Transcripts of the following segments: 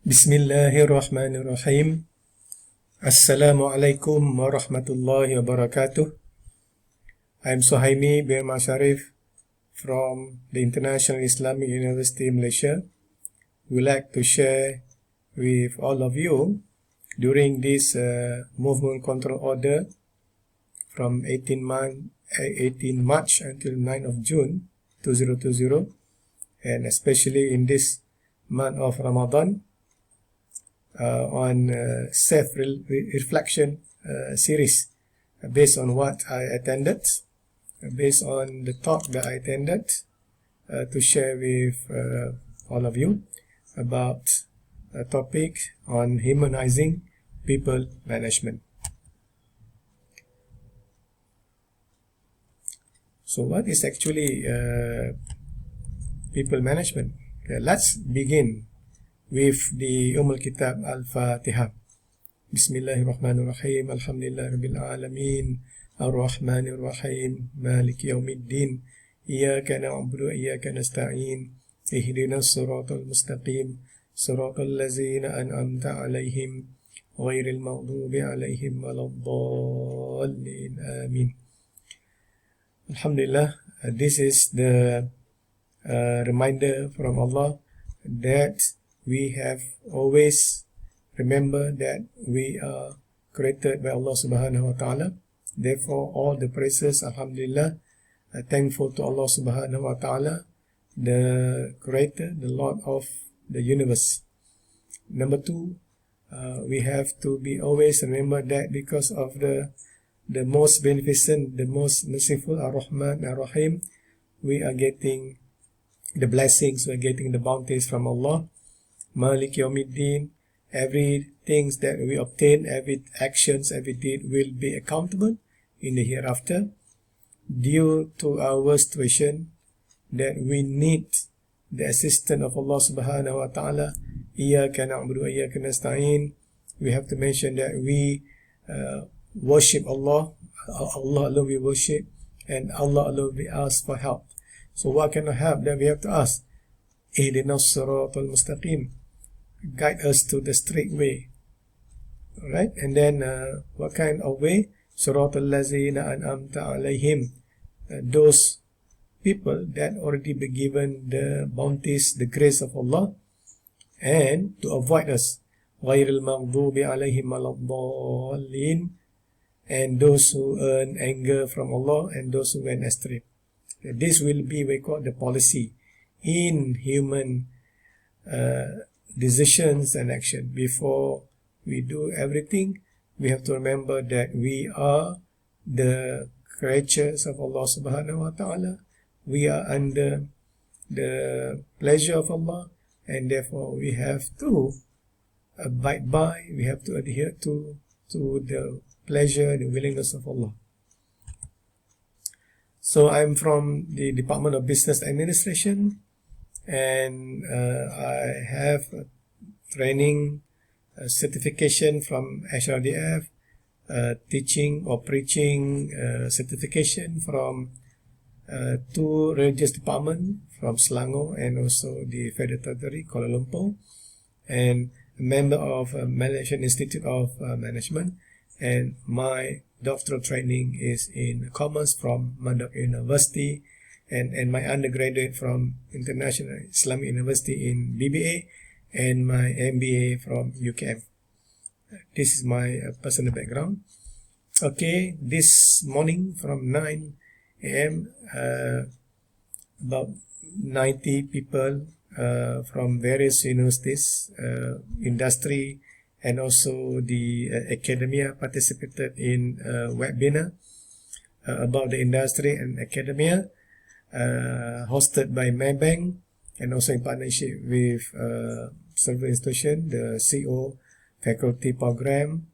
Bismillahirrahmanirrahim. Assalamualaikum warahmatullahi wabarakatuh. I'm Suhaimi bin Masharif from the International Islamic University Malaysia. We'd like to share with all of you during this movement control order from 18 March until 9 of June 2020, and especially in this month of Ramadan, on self-reflection series based on what I attended, based on the talk that I attended, to share with all of you about a topic on humanizing people management. So what is actually people management? Okay, let's begin with the Kitab Al-Fatiha. Bismillahirrahmanirrahim. Alhamdulillah Rabbil Alamin. Ar-Rahmanir-Rahim. Maliki Yawmiddin. Iyaka na'budu wa iyaka nasta'in. Ihdinas siratal mustaqim. Siratal ladzina an'amta 'alaihim ghairil maghdubi 'alaihim waladdallin. Amin. Alhamdulillah, this is the reminder from Allah that we have always remember that we are created by Allah subhanahu wa ta'ala. Therefore, all the praises, alhamdulillah, thankful to Allah subhanahu wa ta'ala, the creator, the Lord of the universe. Number two, we have to be always remember that because of the most beneficent, the most merciful, Ar-Rahman, Ar-Rahim, we are getting the blessings, we are getting the bounties from Allah. Malik Yawmiddin, everything that we obtain, every actions, every deed will be accountable in the hereafter. Due to our situation that we need the assistance of Allah subhanahu wa ta'ala, Iyaka na'budu wa iyaka nasta'in, we have to mention that we worship Allah, Allah alone we worship, and Allah alone we ask for help. So what kind of help that we have to ask? Ihdinas siratal mustaqim, guide us to the straight way. Alright, and then what kind of way? Siratal ladzina an'amta 'alaihim, those people that already been given the bounties, the grace of Allah, and to avoid us, ghairil maghdubi 'alaihim waladdallin, and those who earn anger from Allah and those who went astray. This will be, we call the policy in human decisions and action. Before we do everything, we have to remember that we are the creatures of Allah subhanahu wa ta'ala. We are under the pleasure of Allah, and therefore we have to abide by, we have to adhere to the pleasure, the willingness of Allah. So I'm from the Department of Business Administration, and I have a training certification from HRDF, teaching or preaching certification from two religious departments from Selangor and also the Federal Territory, Kuala Lumpur, and a member of Malaysian Institute of Management, and my doctoral training is in commerce from Murdoch University, and my undergraduate from International Islamic University in BBA, and my MBA from UKM. This is my personal background. Okay, this morning from 9 a.m., about 90 people from various universities, industry, and also the academia participated in a webinar about the industry and academia, hosted by Maybank, and also in partnership with several institutions, the CO Faculty Program,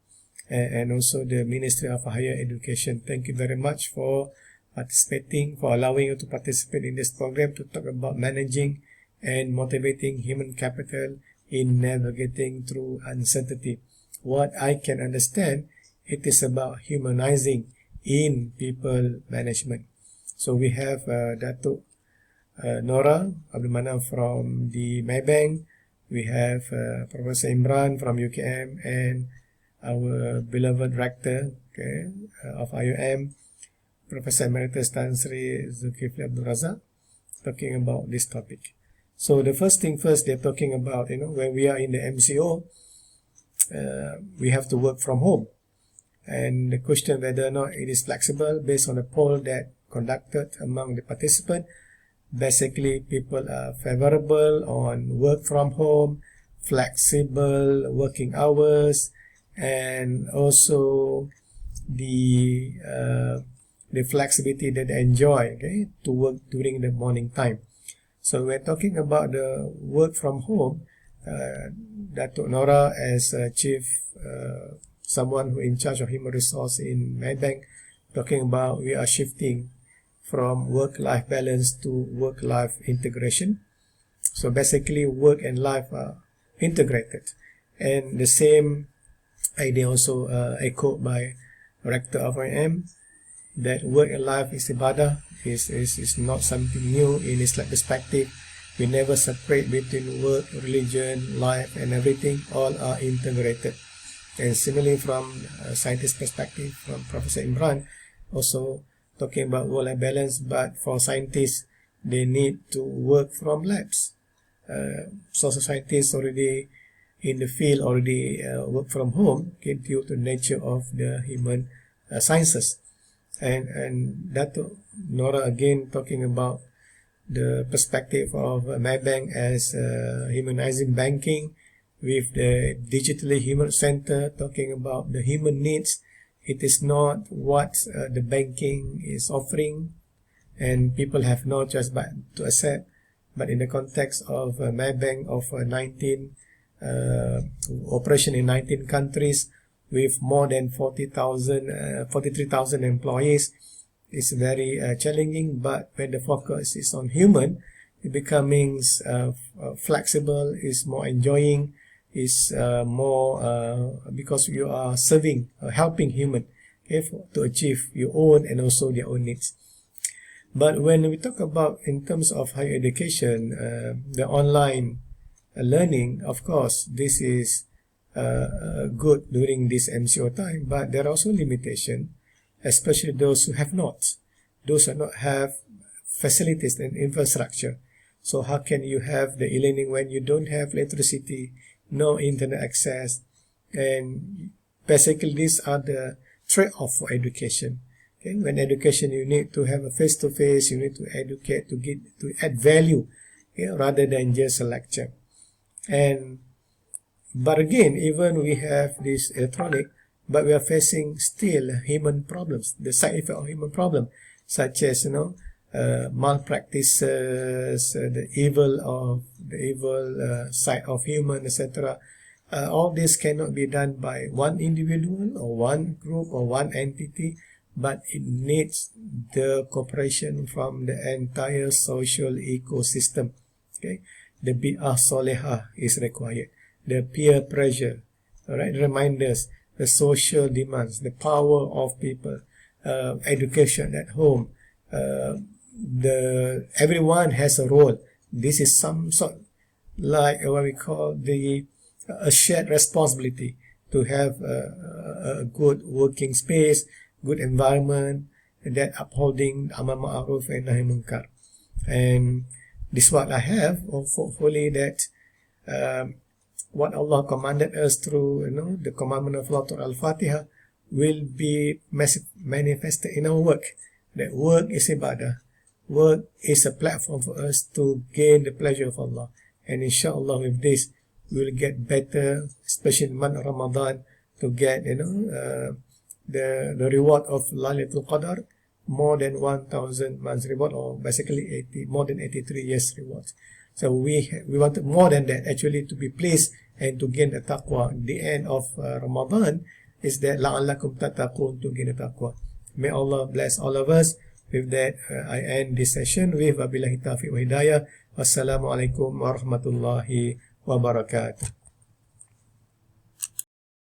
and also the Ministry of Higher Education. Thank you very much for participating, for allowing you to participate in this program to talk about managing and motivating human capital in navigating through uncertainty. What I can understand, it is about humanizing in people management. So we have Datuk Nora Abdul Manaf from the Maybank, We have Professor Imran from UKM and our beloved rector, okay, of IUM, Professor Emeritus Tan Sri Zulkifli Abdul Razak, talking about this topic. So the first thing first, they're talking about, when we are in the MCO, we have to work from home. And the question whether or not it is flexible based on a poll that conducted among the participants. Basically, people are favorable on work from home, flexible working hours, and also the flexibility that they enjoy, okay, to work during the morning time. So we're talking about the work from home. Datuk Nora as chief, someone who in charge of human resource in Maybank, talking about we are shifting from work-life balance to work-life integration. So basically work and life are integrated. And the same idea also echoed by Rector of IM, that work and life is ibadah, is not something new in Islam perspective. We never separate between work, religion, life and everything, all are integrated. And similarly from a scientist perspective, from Professor Imran, also talking about work-life balance, but for scientists, they need to work from labs. Social scientists already in the field already work from home, okay, due to the nature of the human sciences. And Dato Nora again talking about the perspective of Maybank as humanizing banking with the digitally human center, talking about the human needs. It is not what the banking is offering, and people have no choice but to accept. But in the context of Maybank of 19 operation in 19 countries with more than 43,000 employees, it's very challenging. But when the focus is on human, it becoming flexible, is more enjoying, is more because you are serving, helping human, okay, to achieve your own and also their own needs. But when we talk about in terms of higher education, the online learning, of course, this is good during this MCO time, but there are also limitations, especially those who have not. Those who do not have facilities and infrastructure. So how can you have the e-learning when you don't have electricity, no internet access? And basically these are the trade-off for education. Okay? When education, you need to have a face-to-face, you need to educate, to add value, okay, rather than just a lecture. But again, even we have this electronic, but we are facing still human problems, the side effect of human problem, such as malpractices, the evil side of human, etc. All this cannot be done by one individual or one group or one entity, but it needs the cooperation from the entire social ecosystem. Okay, the bi'ah solehah is required, the peer pressure, all right, reminders, the social demands, the power of people, education at home. Everyone has a role. This is some sort like what we call a shared responsibility to have a good working space, good environment that upholding Amar Ma'ruf and Nahi Munkar. And this is what I have, hopefully that what Allah commanded us through the commandment of Allah through Al-Fatiha will be manifested in our work. That work is ibadah. Work is a platform for us to gain the pleasure of Allah. And inshallah with this, we will get better, especially in the month of Ramadan, to get the reward of Laylatul Qadr, more than 1,000 months reward, or basically more than 83 years reward. So we wanted more than that, actually, to be pleased and to gain the taqwa. The end of Ramadan is that la'allakum tattaqun, to gain the taqwa. May Allah bless all of us. With that, I end this session with wabillahi taufiq wa hidayah. Wassalamu alaikum warahmatullahi wabarakatuh.